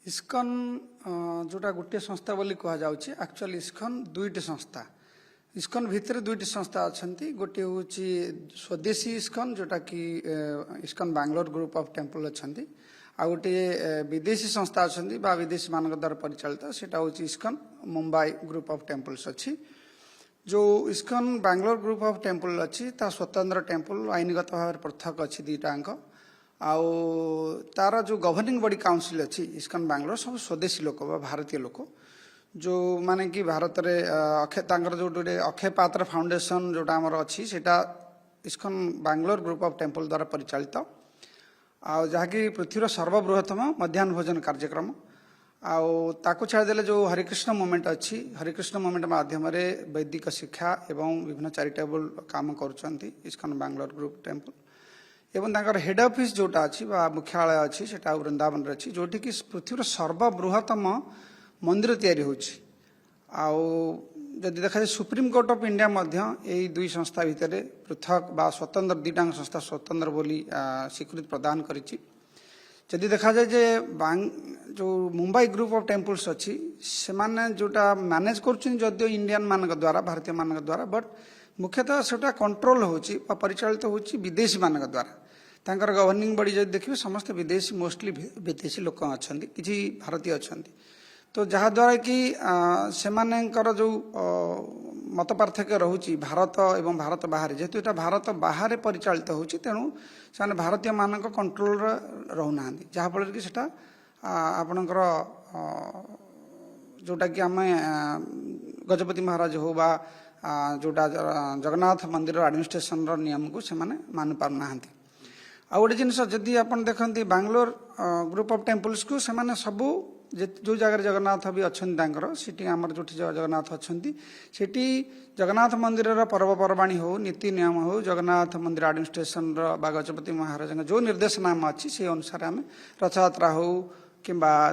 इस्कन जोटा गोटे संस्था बोली कह जाउछि एक्चुअली इस्कन दुईटी संस्था इस्कन भितर दुईटी संस्था अच्छी गोटे हूँ स्वदेशी इस्कन जोटा कि ISKCON Bangalore group of temple अच्छा आ गोटे विदेशी संस्था अच्छा विदेशी मान द्वारा परिचालित सेटा हूँ ISKCON Mumbai group of temples अच्छी जो ISKCON Bangalore group of temple अच्छी स्वतंत्र टेम्पल आईनगत भाव पृथक अच्छी दुईटाक आउ तार जो गवर्निंग बॉडी काउंसिल अच्छी इस्कन बैंगलोर सब स्वदेशी लोक भारतीय लोक जो माने कि भारत रे जो अक्षय पात्र फाउंडेशन जोटा आमर अच्छी सेटा ISKCON Bangalore group of temple द्वारा परिचालित आ जहाँकि पृथ्वीर सर्वबृहत्तम मध्याह्न भोजन कार्यक्रम आउ ताकू छाड़देले जो हरिकृष्ण मूवमेंट अच्छी हरिकृष्ण मूवमेंट माध्यम वैदिक शिक्षा एवं विभिन्न चैरिटेबल काम करुँच इस्कन बैंगलोर ग्रुप टेम्पल एवं तांकर हेड ऑफिस जोटा अच्छी मुख्यालय अच्छी सेटा वृंदावन अच्छी जोटी कि पृथ्वीर सर्वबृहत्तम मंदिर तैयारी होछि आउ जदि देखा जाए सुप्रीम कोर्ट ऑफ इंडिया मध्य यही दुई संस्था भितर पृथक बा स्वतंत्र दुईटांग संस्था स्वतंत्र बोली स्वीकृति प्रदान करिछि जदि देखा जाए जे जो मुंबई ग्रुप ऑफ टेम्पल्स अच्छी से माने जोटा मैनेज करुछन जदियो इंडियन मान द्वारा भारतीय मान द्वारा बट मुख्यतः सेटा कंट्रोल होछि परिचालित होछि विदेशी मान द्वारा तांकर गवर्निंग बॉडी जदि देखिए समस्त विदेशी मोस्टली विदेशी लोक अच्छा किसी भारतीय अच्छा तो जहाद्वारा कि सेमानकर जो मत पार्थक्य रोचे भारत एवं भारत बाहर जेहेतु यहाँ भारत बाहर परिचालित होछि तेणु से भारतीय मान कंट्रोल रोना जहाँफल कि सेटा आपणकर जोटा कि आम गजपति महाराज हो बा जोटा जगन्नाथ मंदिर एडमिनिस्ट्रेशन नियम को से मानि पारना आ गोटे जिनस जदि आप देखते बैंगलोर ग्रुप ऑफ टेम्पल्स को से सबू जो जगह जगन्नाथ भी अच्छा सीटी आमर जो जगन्नाथ अच्छा सेठी जगन्नाथ मंदिर पर्वपर्वाणी हो नीति नियम हो जगन्नाथ मंदिर एडमिनिस्ट्रेशन गजपति महाराज जो निर्देशनामा अच्छी से अनुसार आम रथयात्रा हो कि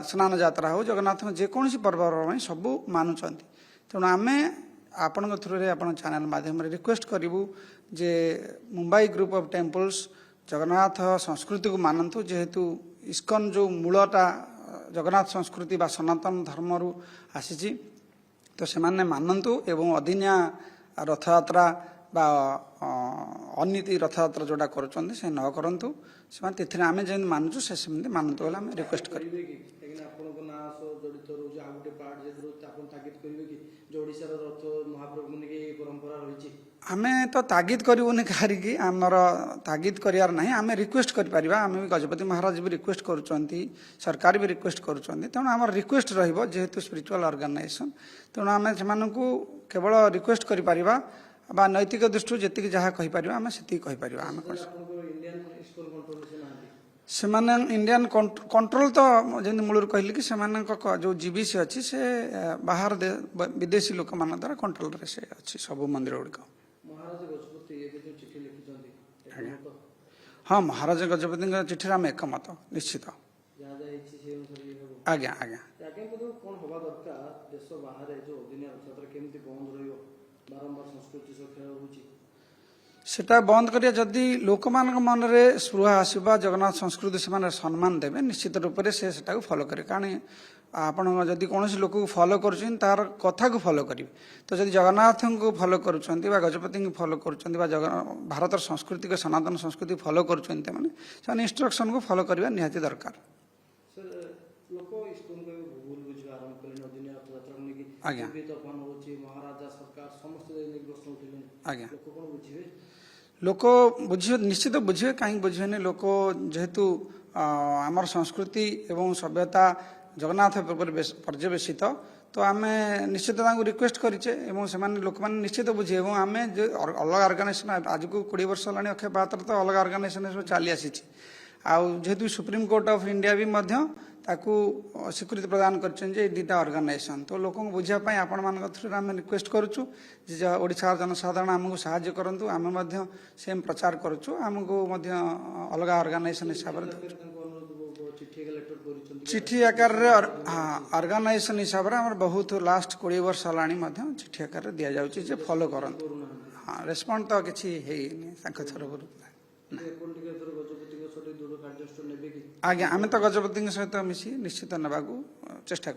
स्नान यात्रा हो जगन्नाथ जेकोसी पर्वपर्वाणी सबू मानुंट तेणु आम आपण थ्रू आपण चैनल माध्यम रिक्वेस्ट करूँ जे Mumbai group of temples Jagannath संस्कृति को मानतु जेहेतु इस्कन जो मूलटा जगन्नाथ संस्कृति बा सनातन धर्म रु आसी तो से मानतु एवं अदिनिया रथयात्रा बा अनीति रथयात्रा जोटा करुँच से न करतु से आम जमी मानुचु से मानतु बोले आम रिक्वेस्ट कर आमे तो तागिद करूनी कहारिकी आमर तागिद करार ना आम रिक्वेस्ट करें आम भी गजपति महाराज भी रिक्वेस्ट करुँच सरकार भी रिक्वेस्ट करुँच तेणु आम रिक्वेस्ट जेहेतु स्पिरिचुअल ऑर्गेनाइजेशन तेणु आम से केवल रिक्वेस्ट करा नैतिक दृष्टि जी जहाँ कहीपर आम से कहीपर आम से इंडियन कंट्रोल तो जमी मूल कहली कि जो जीबीसी अच्छी से बाहर विदेशी लोक मान द्वारा कंट्रोल से अच्छी सब मंदिर गुड़िक हाँ महाराज गजपति चिठी आम एकमत निश्चित आज्ञा आज्ञा सेटा बंद करिया जदि लोक मान मन में स्पृहा आसवा जगन्नाथ संस्कृति से सम्मान देवे निश्चित रूप से सेटा फॉलो करे कारण आपण जदि कौन लोक को फॉलो कर तार कथा को फॉलो करेंगे तो जब जगन्नाथ को फॉलो करुँच गजपति को फॉलो करुँच भारत संस्कृति को सनातन संस्कृति फॉलो करुँच इंस्ट्रक्शन को फॉलो करवा निहाती दरकार आज्ञा आज्ञा लोक बुझे निश्चित बुझे कहीं बुझे लोक जेहेतु आमर संस्कृति एवं सभ्यता जगन्नाथ पर्यवेसित तो आम निश्चित रिक्वेस्ट करें लोक मैंने निश्चित बुझे आम अलग ऑर्गेनाइजेशन आज को 20 वर्ष है अक्षय पात्र तो अलग ऑर्गेनाइजेशन चली आसी जेहेतु सुप्रीम कोर्ट ऑफ इंडिया भी ताकू स्वीकृति प्रदान कर दुईटा ऑर्गेनाइजेशन तो लोक बुझापी आपण मान थ्रू आम रिक्वेस्ट करुँ ओडिशा जनसाधारण आमको साहाय्य करूँ आम सेम प्रचार करुँ आमको अलग ऑर्गेनाइजेशन हिसाब से चिठी आकार ऑर्गेनाइजेशन हिसाब से बहुत लास्ट 20 वर्ष है चिठी आकार दि जाऊँगी फॉलो करूँ हाँ रेस्पॉन्ड तो किसी है तरफ ଆଜ୍ଞା ଆମେ ତ ଗଜପତିଙ୍କ ସହିତ ମିଶି ନିଶ୍ଚିତ ନେବାକୁ ଚେଷ୍ଟା